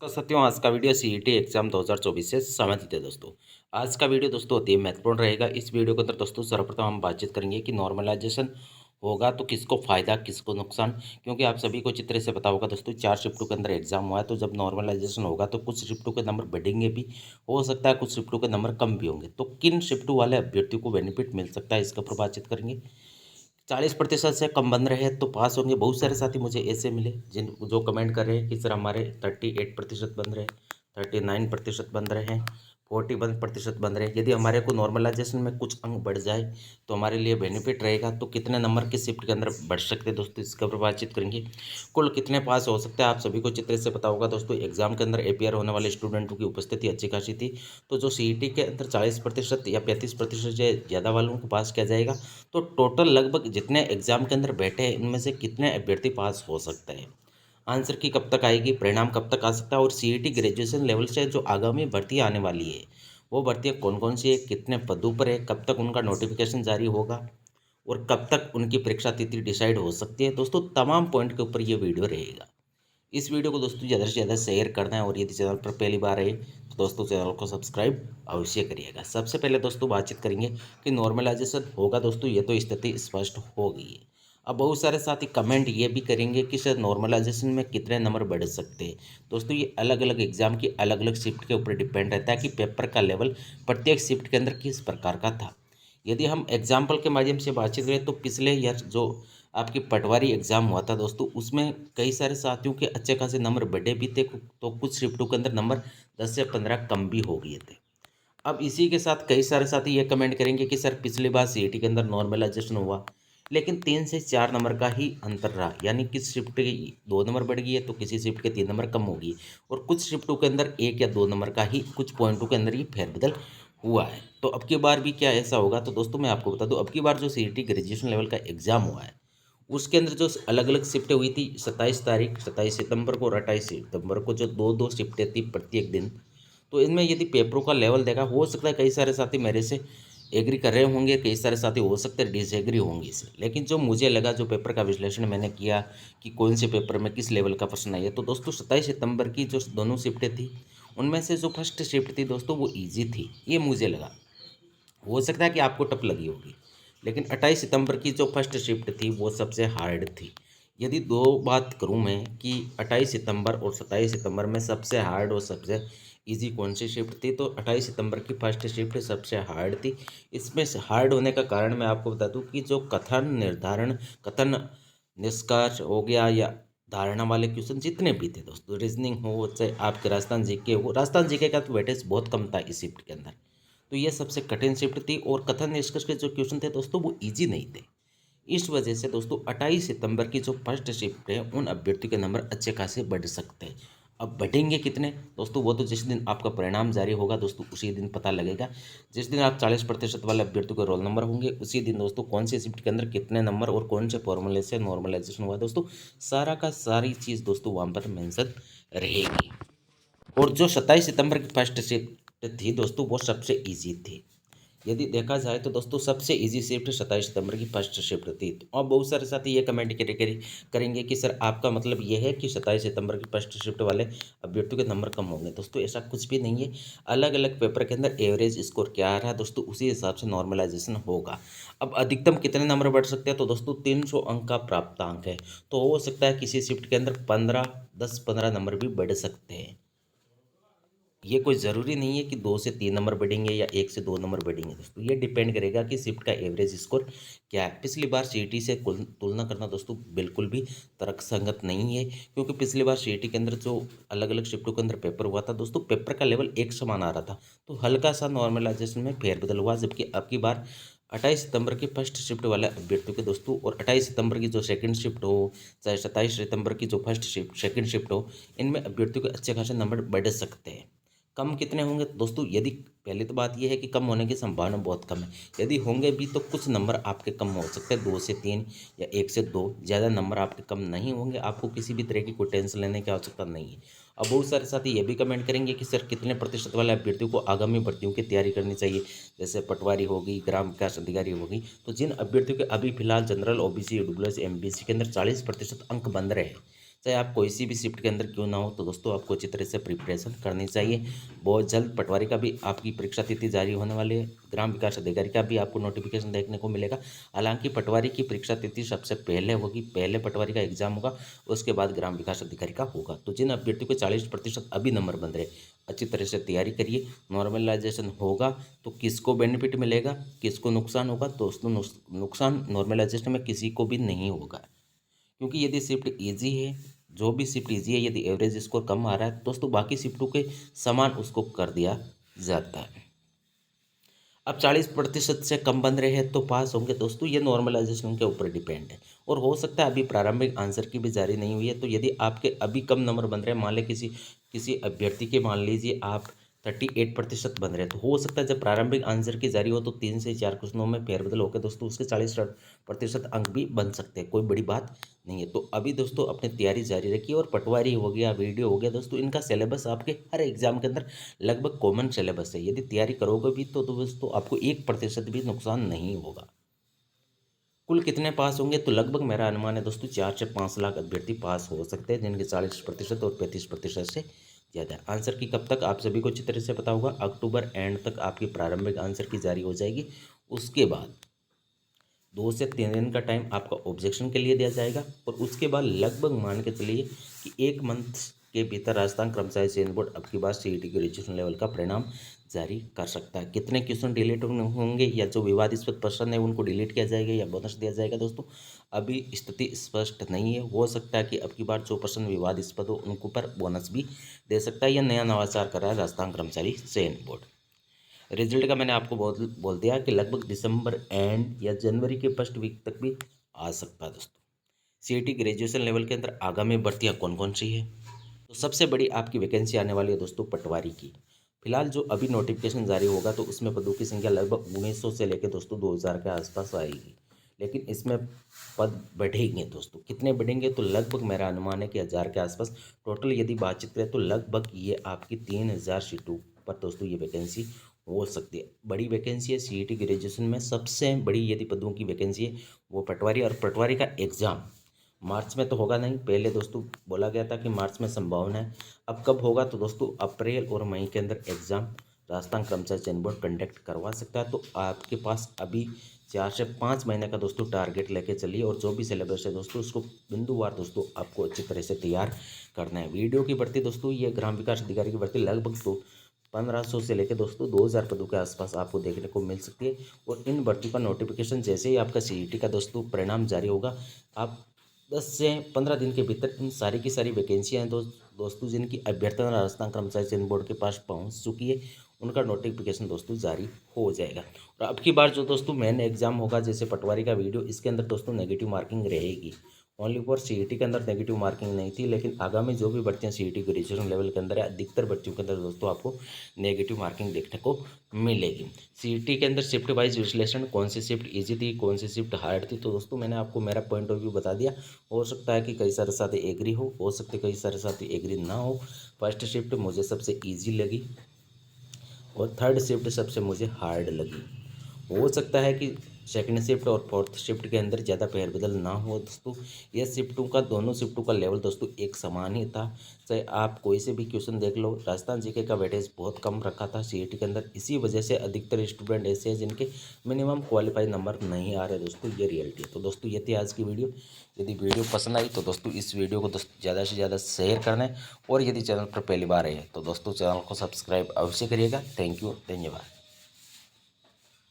कर सकती हूँ। आज का वीडियो सीईटी एग्जाम 2024 से संबंधित है दोस्तों। आज का वीडियो दोस्तों अति महत्वपूर्ण रहेगा। इस वीडियो के अंदर दोस्तों सर्वप्रथम हम बातचीत करेंगे कि नॉर्मलाइजेशन होगा तो किसको फायदा किसको नुकसान, क्योंकि आप सभी को अच्छी तरह से पता होगा दोस्तों 4 शिफ्टों के अंदर एग्जाम हुआ है। तो जब नॉर्मलाइजेशन होगा तो कुछ शिफ्टों के नंबर बढ़ेंगे भी, हो सकता है कुछ शिफ्टों के नंबर कम भी होंगे। तो किन शिफ्टों वाले अभ्यर्थियों को बेनिफिट मिल सकता है इसके ऊपर बातचीत करेंगे। 40% से कम बन रहे हैं तो पास होंगे। बहुत सारे साथी मुझे ऐसे मिले जिन जो कमेंट कर रहे हैं कि सर हमारे 38% बन रहे हैं, 39% बन रहे हैं, 41% बन रहे हैं। यदि हमारे को नॉर्मलाइजेशन में कुछ अंक बढ़ जाए तो हमारे लिए बेनिफिट रहेगा। तो कितने नंबर के शिफ्ट के अंदर बढ़ सकते हैं दोस्तों, इसके ऊपर बातचीत करेंगे। कुल कितने पास हो सकते हैं आप सभी को चित्र से पता होगा दोस्तों। एग्जाम के अंदर एपीआर होने वाले स्टूडेंटों की उपस्थिति अच्छी खासी थी। तो जो सीईटी के अंदर 40% या 35% से ज़्यादा वालों को पास किया जाएगा, तो टोटल लगभग जितने एग्जाम के अंदर बैठे हैं इनमें से कितने अभ्यर्थी पास हो सकते हैं। आंसर की कब तक आएगी, परिणाम कब तक आ सकता है, और सीईटी ग्रेजुएशन लेवल से जो आगामी भर्ती आने वाली है वो भर्तियाँ कौन कौन सी है, कितने पदों पर है, कब तक उनका नोटिफिकेशन जारी होगा और कब तक उनकी परीक्षा तिथि डिसाइड हो सकती है दोस्तों, तमाम पॉइंट के ऊपर ये वीडियो रहेगा। इस वीडियो को दोस्तों ज़्यादा से ज़्यादा शेयर करना है, और यदि चैनल पर पहली बार है तो दोस्तों चैनल को सब्सक्राइब अवश्य करिएगा। सबसे पहले दोस्तों बातचीत करेंगे कि नॉर्मलाइजेशन होगा दोस्तों, ये तो स्थिति स्पष्ट हो गई है। अब बहुत सारे साथी कमेंट ये भी करेंगे कि सर नॉर्मलाइजेशन में कितने नंबर बढ़ सकते हैं। दोस्तों ये अलग अलग एग्जाम की अलग अलग शिफ्ट के ऊपर डिपेंड रहता है कि पेपर का लेवल प्रत्येक शिफ्ट के अंदर किस प्रकार का था। यदि हम एग्जाम्पल के माध्यम से बातचीत करें तो पिछले ईयर जो आपकी पटवारी एग्ज़ाम हुआ था दोस्तों, उसमें कई सारे साथियों के अच्छे खासे नंबर बढ़े भी थे, तो कुछ शिफ्टों के अंदर नंबर 10 से 15 कम भी हो गए थे। अब इसी के साथ कई सारे साथी ये कमेंट करेंगे कि सर पिछली बार सीईटी के अंदर नॉर्मलाइजेशन हुआ लेकिन 3 से 4 नंबर का ही अंतर रहा, यानी किस शिफ्ट के 2 नंबर बढ़ गई है तो किसी शिफ्ट के 3 नंबर कम हो गई, और कुछ शिफ्टों के अंदर 1 या 2 नंबर का ही कुछ पॉइंटों के अंदर ही फेरबदल हुआ है। तो अब की बार भी क्या ऐसा होगा, तो दोस्तों मैं आपको बता दूं अब की बार जो सीईटी ग्रेजुएशन लेवल का एग्जाम हुआ है उसके अंदर जो अलग अलग शिफ्टें हुई थी 27 तारीख, 27 सितंबर को और 28 सितंबर को, जो दो दो शिफ्टें थी प्रत्येक दिन। तो इनमें यदि पेपरों का लेवल देखा, हो सकता है कई सारे साथी मेरे से एग्री कर रहे होंगे, कई सारे साथी हो सकते हैं डिसएग्री होंगे इससे, लेकिन जो मुझे लगा, जो पेपर का विश्लेषण मैंने किया कि कौन से पेपर में किस लेवल का प्रश्न आई है, तो दोस्तों 27 सितंबर की जो दोनों शिफ्टें थी उनमें से जो फर्स्ट शिफ्ट थी दोस्तों वो ईजी थी, ये मुझे लगा। हो सकता है कि आपको टफ लगी होगी, लेकिन 28 सितंबर की जो फर्स्ट शिफ्ट थी वो सबसे हार्ड थी। यदि दो बात करूं मैं कि 28 सितंबर और 27 सितंबर में सबसे हार्ड और सबसे इजी कौन सी शिफ्ट थी, तो 28 सितंबर की फर्स्ट शिफ्ट सबसे हार्ड थी। इसमें से हार्ड होने का कारण मैं आपको बता दूं कि जो कथन निर्धारण, कथन निष्कर्ष हो गया या धारणा वाले क्वेश्चन जितने भी थे दोस्तों, रीजनिंग हो चाहे आपके राजस्थान जीके हो, राजस्थान जीके का तो वेटेज बहुत कम था इस शिफ्ट के अंदर। तो ये सबसे कठिन शिफ्ट थी, और कथन निष्कर्ष के जो क्वेश्चन थे दोस्तों वो इजी नहीं थे। इस वजह से दोस्तों 28 सितंबर की जो फर्स्ट शिफ्ट है उन अभ्यर्थियों के नंबर अच्छे खासे बढ़ सकते हैं। अब बढ़ेंगे कितने दोस्तों, वो तो जिस दिन आपका परिणाम जारी होगा दोस्तों उसी दिन पता लगेगा। जिस दिन आप 40% वाले अभ्यर्थियों के रोल नंबर होंगे उसी दिन दोस्तों कौन सी शिफ्ट के अंदर कितने नंबर और कौन से फॉर्मूले से नॉर्मलाइजेशन हुआ दोस्तों, सारा का सारी चीज़ दोस्तों वहाँ पर मेंशन रहेगी। और जो 27 सितंबर की फर्स्ट शिफ्ट थी दोस्तों वो सबसे इजी थी। यदि देखा जाए तो दोस्तों सबसे इजी शिफ्ट 27 सितंबर की फर्स्ट शिफ्ट थी। तो अब बहुत सारे साथी ये कमेंट करेंगे कि सर आपका मतलब ये है कि 27 सितंबर की फर्स्ट शिफ्ट वाले अभ्यर्थियों के नंबर कम होंगे। दोस्तों ऐसा कुछ भी नहीं है। अलग अलग पेपर के अंदर एवरेज स्कोर क्या आ रहा है दोस्तों उसी हिसाब से नॉर्मलाइजेशन होगा। अब अधिकतम कितने नंबर बढ़ सकते हैं, तो दोस्तों 300 अंक का प्राप्तांक है, तो हो सकता है किसी शिफ्ट के अंदर 10-15 नंबर भी बढ़ सकते हैं। ये कोई ज़रूरी नहीं है कि 2 से 3 नंबर बढ़ेंगे या 1 से 2 नंबर बढ़ेंगे दोस्तों, ये डिपेंड करेगा कि शिफ्ट का एवरेज स्कोर क्या है। पिछली बार सीईटी से तुलना करना दोस्तों बिल्कुल भी तर्कसंगत नहीं है, क्योंकि पिछली बार सीईटी के अंदर जो अलग अलग शिफ्टों के अंदर पेपर हुआ था दोस्तों, पेपर का लेवल एक समान आ रहा था, तो हल्का सा नॉर्मलाइजेशन में फेरबदल हुआ। जबकि अब की बार 28 सितंबर की फर्स्ट शिफ्ट वाले अभ्यर्थियों के दोस्तों और 28 सितंबर की जो सेकंड शिफ्ट हो, चाहे 27 सितंबर की जो फर्स्ट शिफ्ट सेकंड शिफ्ट हो, इनमें अभ्यर्थियों के अच्छे खासे नंबर बढ़ सकते हैं। कम कितने होंगे दोस्तों, यदि पहली तो बात यह है कि कम होने की संभावना बहुत कम है। यदि होंगे भी तो कुछ नंबर आपके कम हो सकते हैं, 2 से 3 या 1 से 2, ज़्यादा नंबर आपके कम नहीं होंगे। आपको किसी भी तरह की कोई टेंशन लेने की आवश्यकता नहीं है। अब बहुत सारे साथी ये भी कमेंट करेंगे कि सर कितने प्रतिशत वाले अभ्यर्थियों को आगामी भर्तियों की तैयारी करनी चाहिए, जैसे पटवारी होगी, ग्राम विकास अधिकारी होगी। तो जिन अभ्यर्थियों के अभी फिलहाल जनरल, ओबीसी, ईडब्ल्यूएस, एमबीसी के अंदर 40% अंक बन रहे हैं, चाहे आप कोई सी भी शिफ्ट के अंदर क्यों ना हो, तो दोस्तों आपको अच्छी तरह से प्रिपरेशन करनी चाहिए। बहुत जल्द पटवारी का भी आपकी परीक्षा तिथि जारी होने वाली है। ग्राम विकास अधिकारी का भी आपको नोटिफिकेशन देखने को मिलेगा। हालांकि पटवारी की परीक्षा तिथि सबसे पहले होगी, पहले पटवारी का एग्जाम होगा, उसके बाद ग्राम विकास अधिकारी का होगा। तो जिन अभ्यर्थियों को 40% अभी नंबर बन रहे, अच्छी तरह से तैयारी करिए। नॉर्मलाइजेशन होगा तो किसको बेनिफिट मिलेगा, किसको नुकसान होगा? दोस्तों नुकसान नॉर्मलाइजेशन में किसी को भी नहीं होगा, क्योंकि यदि शिफ्ट ईजी है, जो भी शिफ्ट ईजी है, यदि एवरेज स्कोर कम आ रहा है, दोस्तों बाकी शिफ्टों के समान उसको कर दिया जाता है। अब 40% से कम बन रहे हैं तो पास होंगे दोस्तों, ये नॉर्मलाइजेशन के ऊपर डिपेंड है। और हो सकता है अभी प्रारंभिक आंसर की भी जारी नहीं हुई है, तो यदि आपके अभी कम नंबर बन रहे हैं, मान लें किसी किसी अभ्यर्थी के, मान लीजिए आप 38% बन रहे हैं, तो हो सकता है जब प्रारंभिक आंसर की जारी हो तो 3 से 4 क्वेश्चनों में फेरबदल होकर दोस्तों उसके 40% अंक भी बन सकते हैं। कोई बड़ी बात नहीं है। तो अभी दोस्तों अपनी तैयारी जारी रखिए। और पटवारी हो गया, वीडियो हो गया दोस्तों, इनका सिलेबस आपके हर एग्जाम के अंदर लगभग कॉमन सिलेबस है। यदि तैयारी करोगे भी तो दोस्तों आपको 1% भी नुकसान नहीं होगा। कुल कितने पास होंगे? तो लगभग मेरा अनुमान है दोस्तों 4 से 5 लाख अभ्यर्थी पास हो सकते हैं, जिनके 40% और 35% से ज़्यादा। आंसर की कब तक आप सभी को अच्छी तरह से पता होगा, अक्टूबर एंड तक आपकी प्रारंभिक आंसर की जारी हो जाएगी। उसके बाद 2 से 3 दिन का टाइम आपका ऑब्जेक्शन के लिए दिया जाएगा। और उसके बाद लगभग मान के चलिए कि 1 मंथ के भीतर राजस्थान कर्मचारी चयन बोर्ड अब की बार सीईटी ग्रेजुएशन लेवल का परिणाम जारी कर सकता है। कितने क्वेश्चन डिलीट होंगे, या जो विवादास्पद प्रश्न है उनको डिलीट किया जाएगा, या बोनस दिया जाएगा दोस्तों, अभी स्थिति स्पष्ट नहीं है। हो सकता है कि अब की बार जो प्रश्न विवादास्पद हो उनको पर बोनस भी दे सकता है। यह नया नवाचार कर रहा है राजस्थान कर्मचारी चयन बोर्ड। रिजल्ट का मैंने आपको बोल दिया कि लगभग दिसंबर एंड या जनवरी के फर्स्ट वीक तक भी आ सकता है दोस्तों। सीईटी ग्रेजुएशन लेवल के अंदर आगामी भर्तियां कौन कौन सी है? तो सबसे बड़ी आपकी वैकेंसी आने वाली है दोस्तों पटवारी की। फिलहाल जो अभी नोटिफिकेशन जारी होगा तो उसमें पदों की संख्या लगभग 1900 से लेकर दोस्तों 2000 के आसपास आएगी। लेकिन इसमें पद बढ़ेंगे दोस्तों। कितने बढ़ेंगे? तो लगभग मेरा अनुमान है कि 1000 के आसपास टोटल यदि बातचीत करें तो लगभग ये आपकी 3000 सीटों पर दोस्तों ये वैकेंसी हो सकती है। बड़ी वैकेंसी है सीईटी ग्रेजुएशन में। सबसे बड़ी यदि पदों की वैकेंसी है वो पटवारी। और पटवारी का एग्ज़ाम मार्च में तो होगा नहीं, पहले दोस्तों बोला गया था कि मार्च में संभावना है। अब कब होगा? तो दोस्तों अप्रैल और मई के अंदर एग्ज़ाम राजस्थान कर्मचारी चयन बोर्ड कंडक्ट करवा सकता है। तो आपके पास अभी 4 से 5 महीने का दोस्तों टारगेट लेके चलिए। और जो भी सिलेबस है दोस्तों उसको बिंदुवार दोस्तों आपको अच्छी तरह से तैयार करना है। वीडियो की भर्ती दोस्तों, ये ग्राम विकास अधिकारी की भर्ती लगभग तो 1500 से लेकर दोस्तों 2000 पदों के आसपास आपको देखने को मिल सकती है। और इन भर्तियों का नोटिफिकेशन जैसे ही आपका सीईटी का दोस्तों परिणाम जारी होगा, आप 10 से 15 दिन के भीतर इन सारी की सारी वैकेंसियाँ हैं दोस्तों जिनकी अभ्यर्थना राजस्थान कर्मचारी चयन बोर्ड के पास पहुंच चुकी है, उनका नोटिफिकेशन दोस्तों जारी हो जाएगा। और अब की बार जो दोस्तों मेन एग्जाम होगा जैसे पटवारी का वीडियो, इसके अंदर दोस्तों नेगेटिव मार्किंग रहेगी। ओनली फॉर सीईटी के अंदर नेगेटिव मार्किंग नहीं थी, लेकिन आगामी जो भी भर्तियाँ सीईटी ग्रेजुएशन लेवल के अंदर है, अधिकतर भर्तियों के अंदर दोस्तों आपको नेगेटिव मार्किंग देखने को मिलेगी। सीईटी के अंदर शिफ्ट वाइज विश्लेषण, कौन सी शिफ्ट ईजी थी, कौन सी शिफ्ट हार्ड थी, तो दोस्तों मैंने आपको मेरा पॉइंट ऑफ व्यू बता दिया। हो सकता है कि कई सारे साथी एग्री हो सकते कई सारे साथी एग्री ना हो। फर्स्ट शिफ्ट मुझे सबसे ईजी लगी और थर्ड शिफ्ट सबसे मुझे हार्ड लगी। हो सकता है कि सेकंड शिफ्ट और फोर्थ शिफ्ट के अंदर ज़्यादा फेरबदल ना हो दोस्तों। ये शिफ्टों का, दोनों शिफ्टों का लेवल दोस्तों एक समान ही था। चाहे आप कोई से भी क्वेश्चन देख लो, राजस्थान जीके का वेटेज बहुत कम रखा था सीईटी के अंदर। इसी वजह से अधिकतर स्टूडेंट ऐसे हैं जिनके मिनिमम क्वालिफाई नंबर नहीं आ रहे दोस्तों, ये रियलिटी है। तो दोस्तों ये थी आज की वीडियो। यदि वीडियो पसंद आई तो दोस्तों इस वीडियो को ज़्यादा से ज़्यादा शेयर करना है। और यदि चैनल पर पहली बार है तो दोस्तों चैनल को सब्सक्राइब अवश्य करिएगा। थैंक यू, धन्यवाद।